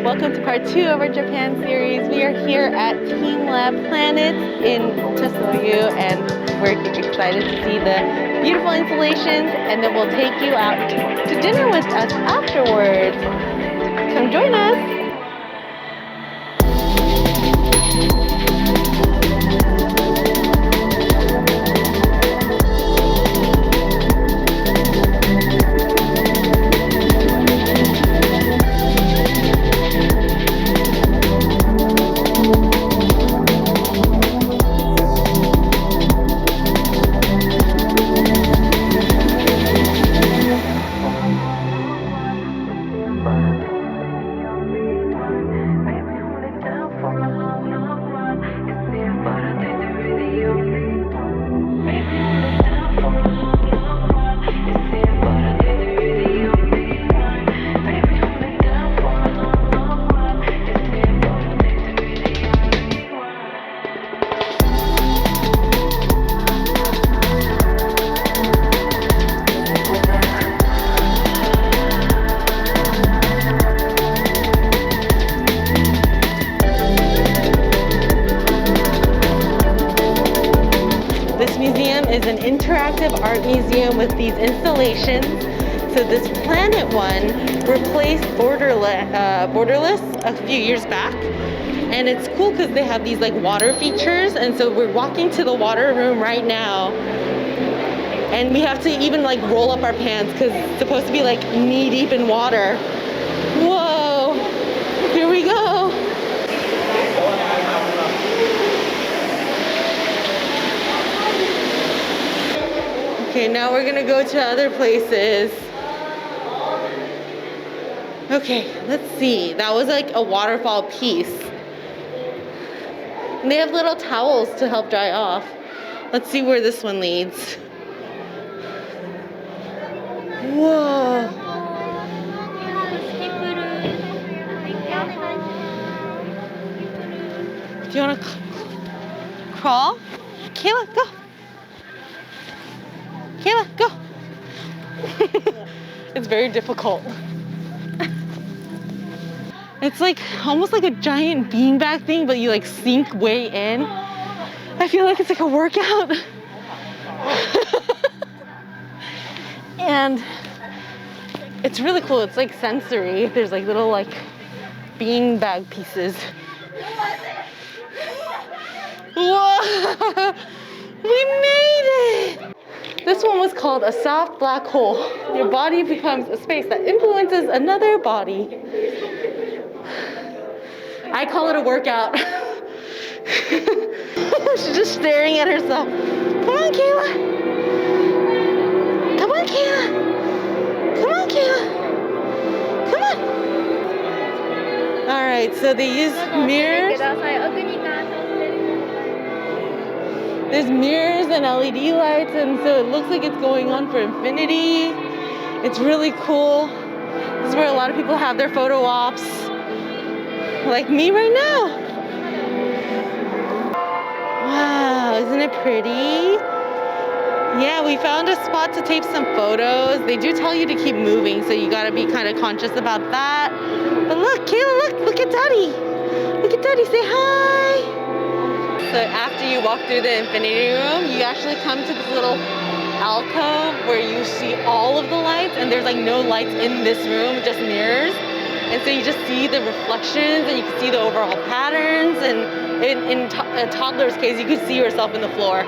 welcome to part 2 of our Japan series. We are here at teamLab Planet in Tosoyu, and we're excited to see the beautiful installations, and then we'll take you out to dinner with us afterwards. Come join us. Is an interactive art museum with these installations. So this planet one replaced Borderless a few years back, and it's cool because they have these like water features, and so we're walking to the water room right now, and we have to even like roll up our pants because it's supposed to be like knee deep in water. Whoa, here we go. Okay, now we're gonna go to other places. Okay, let's see. That was like a waterfall piece. And they have little towels to help dry off. Let's see where this one leads. Whoa. Do you wanna crawl? Kayla, go. Kayla, go! It's very difficult. It's like almost like a giant beanbag thing, but you like sink way in. I feel like it's like a workout. And it's really cool. It's like sensory. There's like little like beanbag pieces. Whoa! We made it! This one was called a soft black hole. Your body becomes a space that influences another body. I call it a workout. She's just staring at herself. Come on, Kayla. Come on, Kayla. Come on, Kayla. Come on. All right, so they use mirrors. There's mirrors and LED lights, and so it looks like it's going on for infinity. It's really cool. This is where a lot of people have their photo ops, like me right now. Wow, isn't it pretty? Yeah, we found a spot to take some photos. They do tell you to keep moving, so you gotta be kind of conscious about that. But look, Kayla, look at Daddy. Look at Daddy, say hi. So after you walk through the infinity room, you actually come to this little alcove where you see all of the lights, and there's like no lights in this room, just mirrors. And so you just see the reflections, and you can see the overall patterns, and in a toddler's case, you could see yourself in the floor.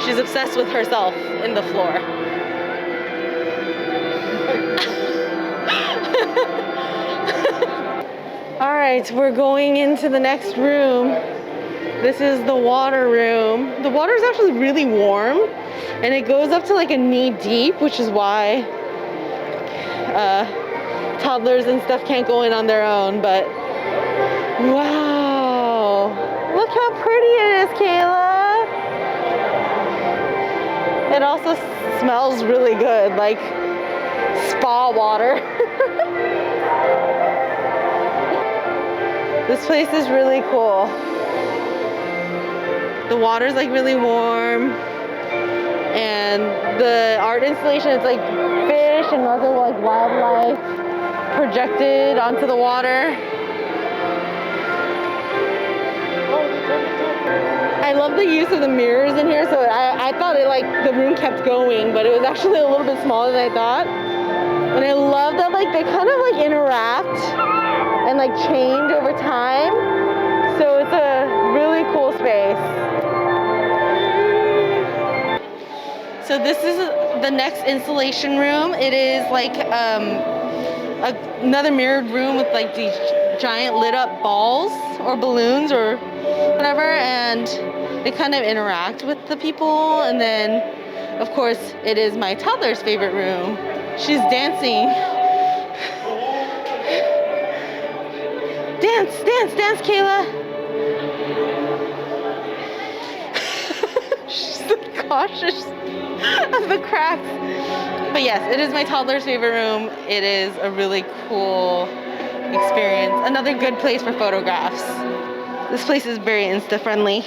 She's obsessed with herself in the floor. All right, we're going into the next room. This is the water room. The water is actually really warm, and it goes up to like a knee deep, which is why toddlers and stuff can't go in on their own. But wow, look how pretty it is, Kayla. It also smells really good, like spa water. This place is really cool. The water's like really warm, and the art installation is like fish and other like wildlife projected onto the water. I love the use of the mirrors in here, so I thought it like the room kept going, but it was actually a little bit smaller than I thought. And I love that like they kind of like interact and like change over time. So it's a really cool space. So this is the next installation room. It is like another mirrored room with like these giant lit up balls or balloons or whatever, and they kind of interact with the people. And then of course it is my toddler's favorite room. She's dancing. Dance, dance, dance, Kayla. She's so cautious of the cracks. But yes, it is my toddler's favorite room. It is a really cool experience. Another good place for photographs. This place is very Insta friendly.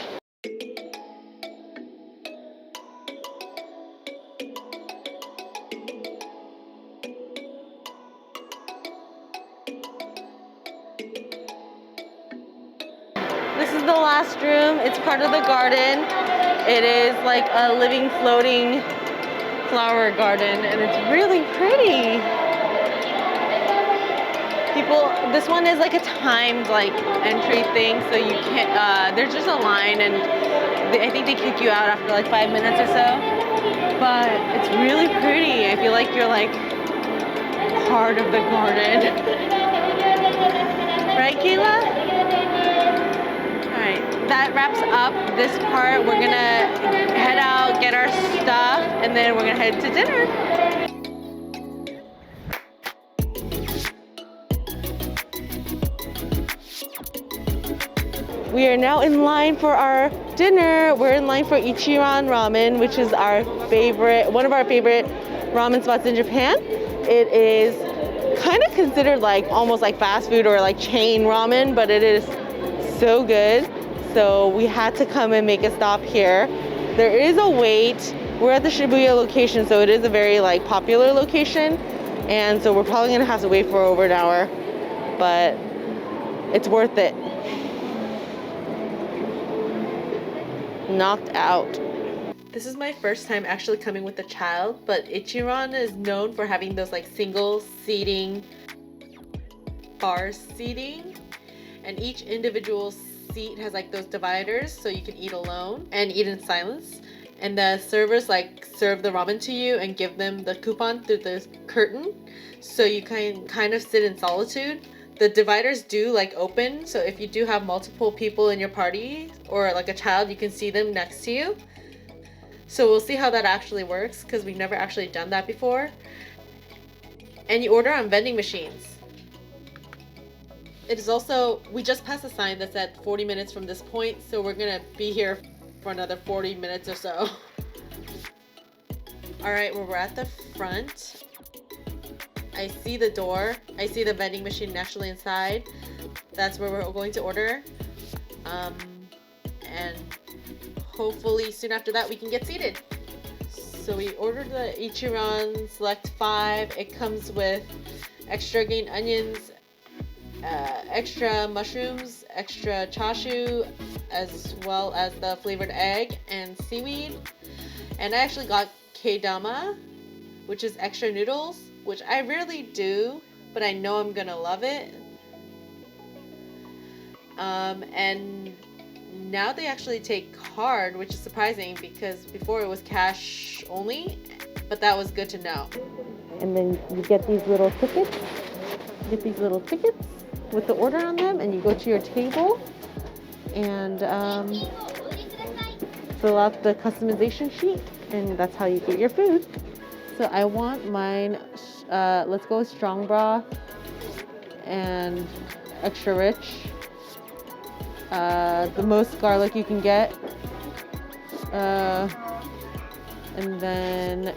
This is the last room. It's part of the garden. It is like a living, floating flower garden, and it's really pretty. This one is like a timed like entry thing, so you can't, there's just a line, and I think they kick you out after like 5 minutes or so. But it's really pretty. I feel like you're like part of the garden. Right, Kayla? Alright, that wraps up this part. We're gonna head out, get our stuff, and then we're gonna head to dinner. We are now in line for our dinner. We're in line for Ichiran ramen, which is our favorite, one of our favorite ramen spots in Japan. It is kind of considered like almost like fast food or like chain ramen, but it is so good. So we had to come and make a stop here. There is a wait. We're at the Shibuya location, so it is a very like popular location. And so we're probably gonna have to wait for over an hour, but it's worth it. Knocked out. This is my first time actually coming with a child, but Ichiran is known for having those like single seating, bar seating, and each individual seat has like those dividers so you can eat alone and eat in silence. And the servers like serve the ramen to you and give them the coupon through the curtain, so you can kind of sit in solitude. The dividers do like open, so if you do have multiple people in your party or like a child, you can see them next to you. So we'll see how that actually works, because we've never actually done that before. And you order on vending machines. It is also, we just passed a sign that said 40 minutes from this point, so we're gonna be here for another 40 minutes or so. Alright, well, we're at the front. I see the door. I see the vending machine actually inside. That's where we're going to order. And hopefully soon after that we can get seated. So we ordered the Ichiran Select 5. It comes with extra green onions, extra mushrooms, extra chashu, as well as the flavored egg and seaweed. And I actually got K-dama, which is extra noodles, which I rarely do, but I know I'm gonna love it. And now they actually take card, which is surprising because before it was cash only, but that was good to know. And then you get these little tickets. With the order on them, and you go to your table and fill out the customization sheet, and that's how you get your food. So I want mine, let's go with strong broth and extra rich. The most garlic you can get. And then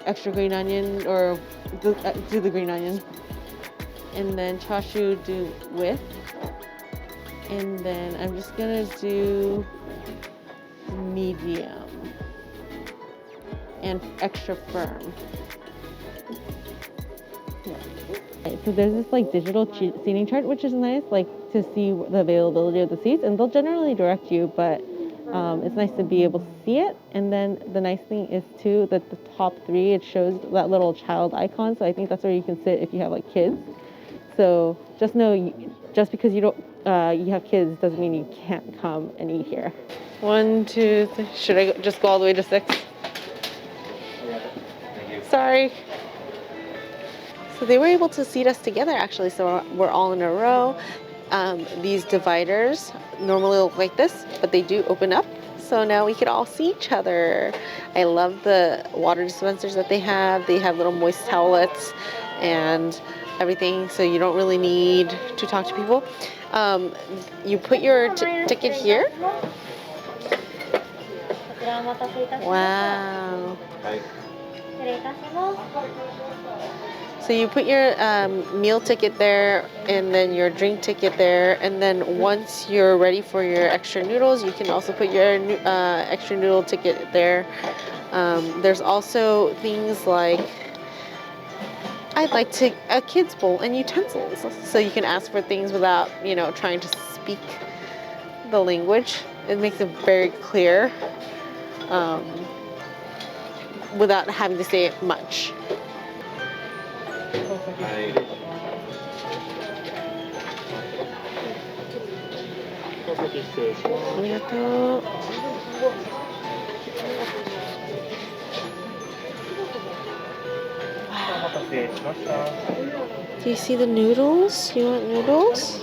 extra green onion, or do the green onion. And then chashu do with. And then I'm just gonna do medium and extra firm. Yeah. So there's this like digital seating chart, which is nice, like to see the availability of the seats, and they'll generally direct you, but it's nice to be able to see it. And then the nice thing is too that the top 3, it shows that little child icon, so I think that's where you can sit if you have like kids. So just know, just because you don't you have kids doesn't mean you can't come and eat here. 1, 2, 3. Should I just go all the way to 6? Sorry. So they were able to seat us together actually, so we're all in a row. These dividers normally look like this, but they do open up, so now we could all see each other. I love the water dispensers that they have. They have little moist towelettes and everything, so you don't really need to talk to people. You put your ticket here. Wow. So you put your meal ticket there, and then your drink ticket there, and then once you're ready for your extra noodles, you can also put your extra noodle ticket there. There's also things like, I'd like to a kid's bowl and utensils, so you can ask for things without, you know, trying to speak the language. It makes it very clear without having to say it much. Do you see the noodles? You want noodles?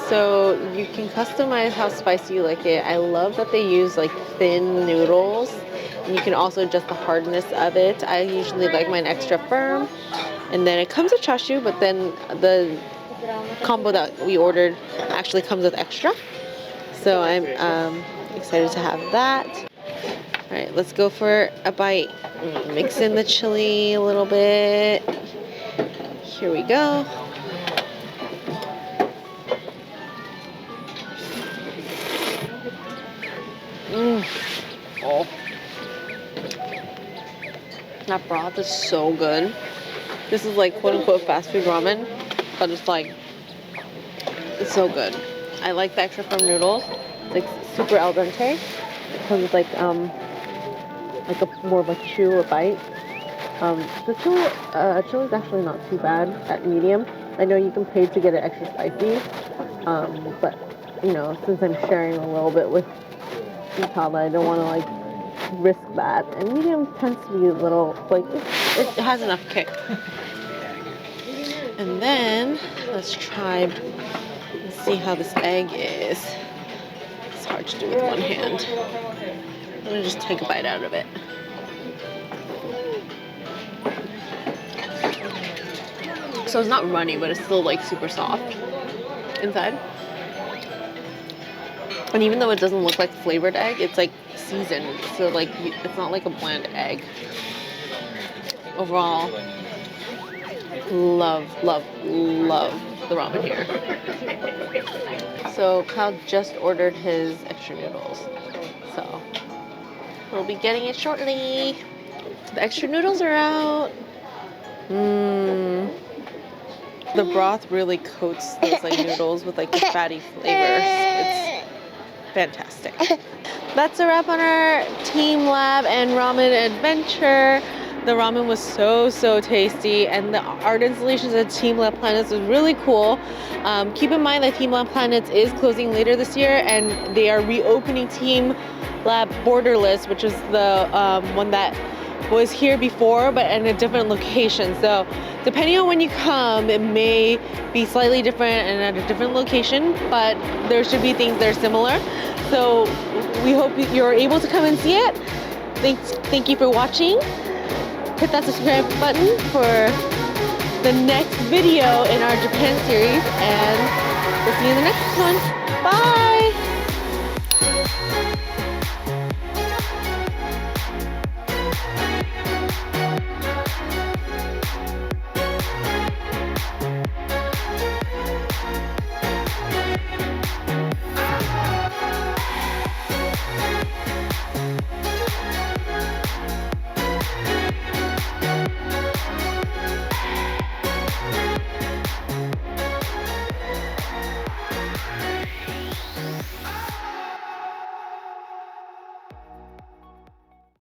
So you can customize how spicy you like it. I love that they use like thin noodles. And you can also adjust the hardness of it. I usually like mine extra firm. And then it comes with chashu, but then the combo that we ordered actually comes with extra. So I'm excited to have that. All right, let's go for a bite. Mix in the chili a little bit. Here we go. Oh. That broth is so good. This is like quote unquote fast food ramen, but it's like, it's so good. I like the extra firm noodles. It's like super al dente. It comes with like a more of a chew or bite. The chili is actually not too bad at medium. I know you can pay to get it extra spicy, but you know, since I'm sharing a little bit with Itala, I don't want to like risk that. And medium tends to be a little like it has enough kick. And then let's try and see how this egg is. It's hard to do with one hand. I'm gonna just take a bite out of it. So it's not runny, but it's still like super soft inside. And even though it doesn't look like flavored egg, it's like seasoned. So like it's not like a bland egg. Overall, love, love, love the ramen here. So Kyle just ordered his extra noodles. So we'll be getting it shortly. The extra noodles are out. The broth really coats those like noodles with like the fatty flavors. It's fantastic. That's a wrap on our teamLab and ramen adventure. The ramen was so tasty, and the art installations at teamLab Planets was really cool. Keep in mind that teamLab Planets is closing later this year, and they are reopening teamLab Borderless, which is the one that was here before but in a different location. So depending on when you come, it may be slightly different and at a different location, but there should be things that are similar. So we hope you're able to come and see it. Thank you for watching. Hit that subscribe button for the next video in our Japan series, and we'll see you in the next one. Bye!